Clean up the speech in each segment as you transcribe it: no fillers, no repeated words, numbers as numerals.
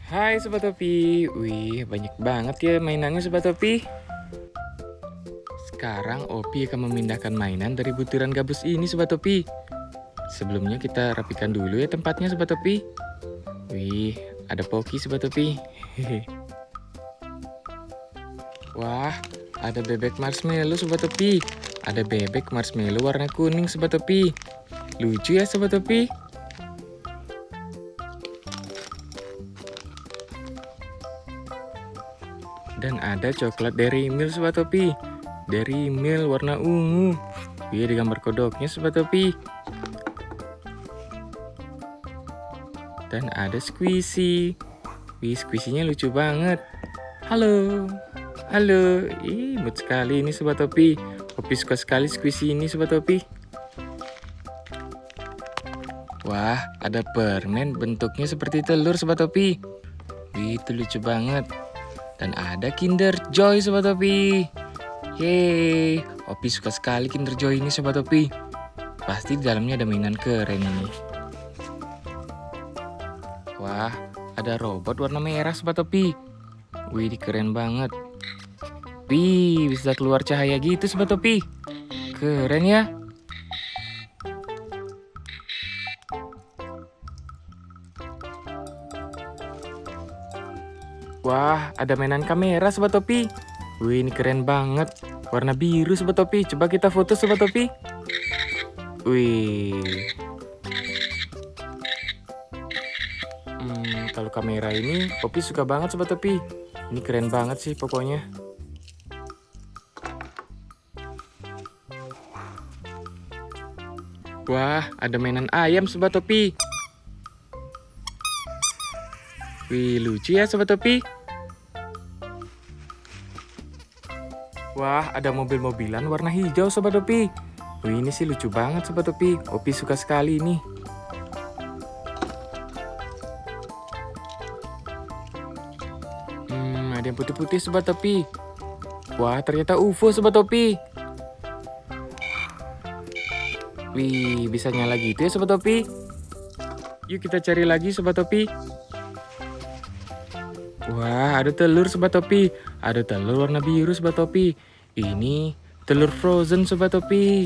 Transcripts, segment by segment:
Hai Sobat Topi, wih banyak banget ya mainannya Sobat Topi. Sekarang Opi akan memindahkan mainan dari butiran gabus ini Sobat Topi. Sebelumnya kita rapikan dulu ya tempatnya Sobat Topi. Wih, ada Poki Sobat Topi. Wah, ada bebek marshmallow Sobat Topi. Ada bebek marshmallow warna kuning Sobat Topi. Lucu ya Sobat Topi. Dan ada coklat Dairy Milk Sobat Topi. Dairy Milk warna ungu. Wih, ada gambar kodoknya Sobat Topi. Dan ada squishy. Wih, squishy-nya lucu banget. Halo. Halo. Ih, imut sekali ini Sobat Topi. Opi suka sekali squishy ini Sobat Topi. Wah, ada permen bentuknya seperti telur Sobat Topi. Wih, itu lucu banget. Dan ada Kinder Joy Sobat Topi. Yeay, Opi suka sekali Kinder Joy ini Sobat Topi. Pasti di dalamnya ada mainan keren ini. Wah, ada robot warna merah Sobat Topi. Wih, keren banget. Wih, bisa keluar cahaya gitu Sobat Topi. Keren ya. Wah, ada mainan kamera Sobat Topi. Wih, ini keren banget. Warna biru Sobat Topi. Coba kita foto Sobat Topi. Wih. Kalau kamera ini, Opi suka banget Sobat Topi. Ini keren banget sih pokoknya. Wah, ada mainan ayam Sobat Topi. Wih, lucu ya Sobat Topi. Wah, ada mobil-mobilan warna hijau Sobat Topi. Wih, ini sih lucu banget Sobat Topi. Opi suka sekali ini. Ada yang putih-putih Sobat Topi. Wah, ternyata UFO Sobat Topi. Wih, bisa nyala gitu ya Sobat Topi. Yuk kita cari lagi Sobat Topi. Wah, ada telur Sobat Topi. Ada telur warna biru Sobat Topi. Ini telur frozen Sobat Topi.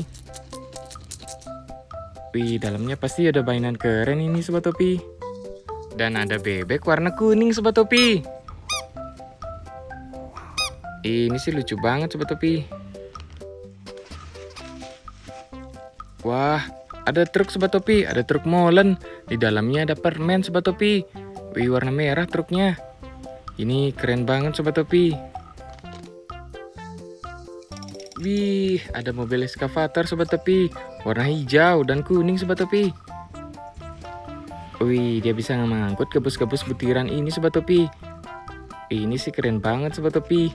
Wih, dalamnya pasti ada mainan keren ini Sobat Topi. Dan ada bebek warna kuning Sobat Topi. Ini sih lucu banget Sobat Topi. Wah, ada truk Sobat Topi. Ada truk molen. Di dalamnya ada permen Sobat Topi. Wih, warna merah truknya. Ini keren banget Sobat Topi. Wih, ada mobil eskavator Sobat Topi. Warna hijau dan kuning Sobat Topi. Wih, dia bisa mengangkut gabus-gabus butiran ini Sobat Topi. Ini sih keren banget Sobat Topi.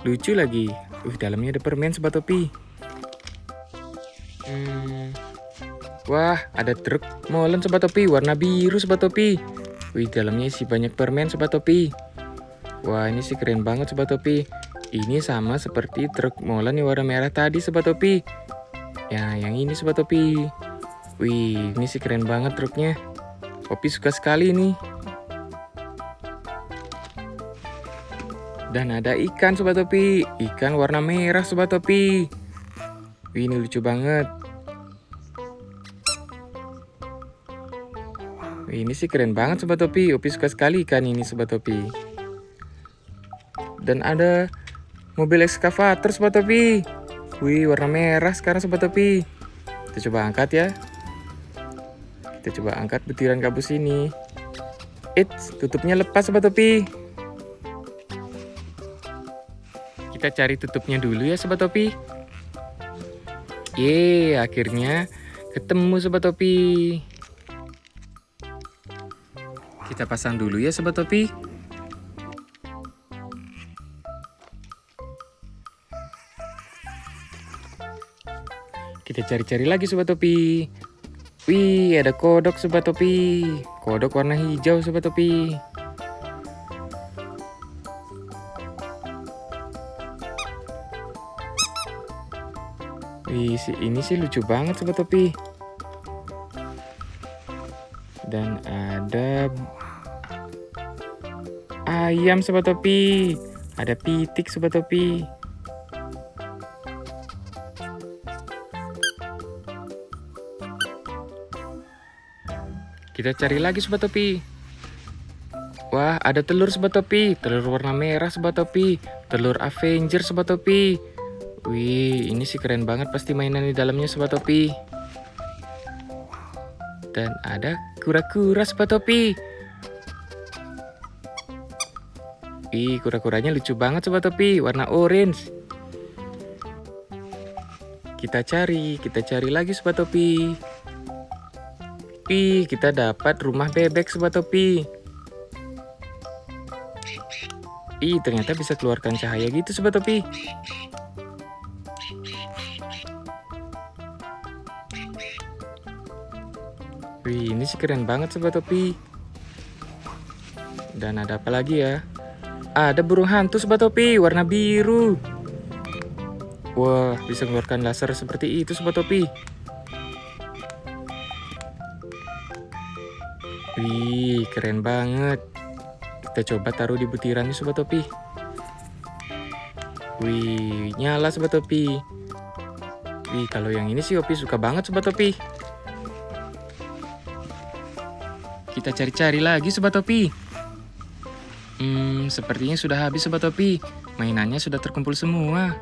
Lucu lagi. Wih, dalamnya ada permen Sobat Topi. Wah, ada truk molen Sobat Topi. Warna biru Sobat Topi. Wih, dalamnya isi banyak permen Sobat Topi. Wah, ini sih keren banget Sobat Topi. Ini sama seperti truk molen yang warna merah tadi Sobat Topi. Ya, yang ini Sobat Topi. Wih, ini sih keren banget truknya. Opi suka sekali ini. Dan ada ikan Sobat Topi. Ikan warna merah Sobat Topi. Wih, ini lucu banget. Wih, ini sih keren banget Sobat Topi. Opi suka sekali ikan ini Sobat Topi. Dan ada mobil ekskavator Sobat Topi. Wih, warna merah sekarang Sobat Topi. Kita coba angkat ya. Kita coba angkat butiran gabus ini. Eits, tutupnya lepas Sobat Topi. Kita cari tutupnya dulu ya Sobat Topi. Yeay, akhirnya ketemu Sobat Topi. Kita pasang dulu ya Sobat Topi. Kita cari-cari lagi Sobat Topi. Wih, ada kodok Sobat Topi. Kodok warna hijau Sobat Topi. Wih, ini sih lucu banget Sobat Topi. Dan ada ayam Sobat Topi. Ada pitik Sobat Topi. Kita cari lagi Sobat Topi. Wah, ada telur Sobat Topi. Telur warna merah Sobat Topi. Telur Avenger Sobat Topi. Wih, ini sih keren banget pasti mainan di dalamnya Sobat Topi. Dan ada kura-kura Sobat Topi. Ih, kura-kuranya lucu banget Sobat Topi, warna orange. Kita cari lagi Sobat Topi. Ih, kita dapat rumah bebek Sobat Topi. Ih, ternyata bisa keluarkan cahaya gitu Sobat Topi. Wih, ini sih keren banget Sobat Topi. Dan ada apa lagi ya? Ada burung hantu Sobat Topi, warna biru. Wah, bisa mengeluarkan laser seperti itu Sobat Topi. Wih, keren banget. Kita coba taruh di butirannya Sobat Topi. Wih, nyala Sobat Topi. Wih, kalau yang ini sih Opi suka banget Sobat Topi. Kita cari-cari lagi Sobat Topi. Sepertinya sudah habis Sobat Topi. Mainannya sudah terkumpul semua.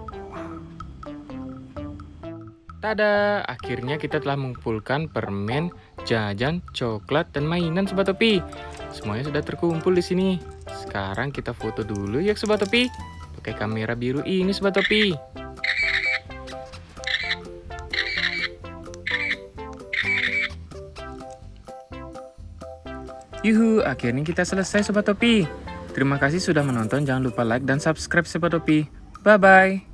Tada, akhirnya kita telah mengumpulkan permen, jajan, coklat, dan mainan Sobat Topi. Semuanya sudah terkumpul di sini. Sekarang kita foto dulu ya Sobat Topi. Pakai kamera biru ini Sobat Topi. Yuhu, akhirnya kita selesai Sobat Topi. Terima kasih sudah menonton, jangan lupa like dan subscribe Sobat Topi. Bye-bye.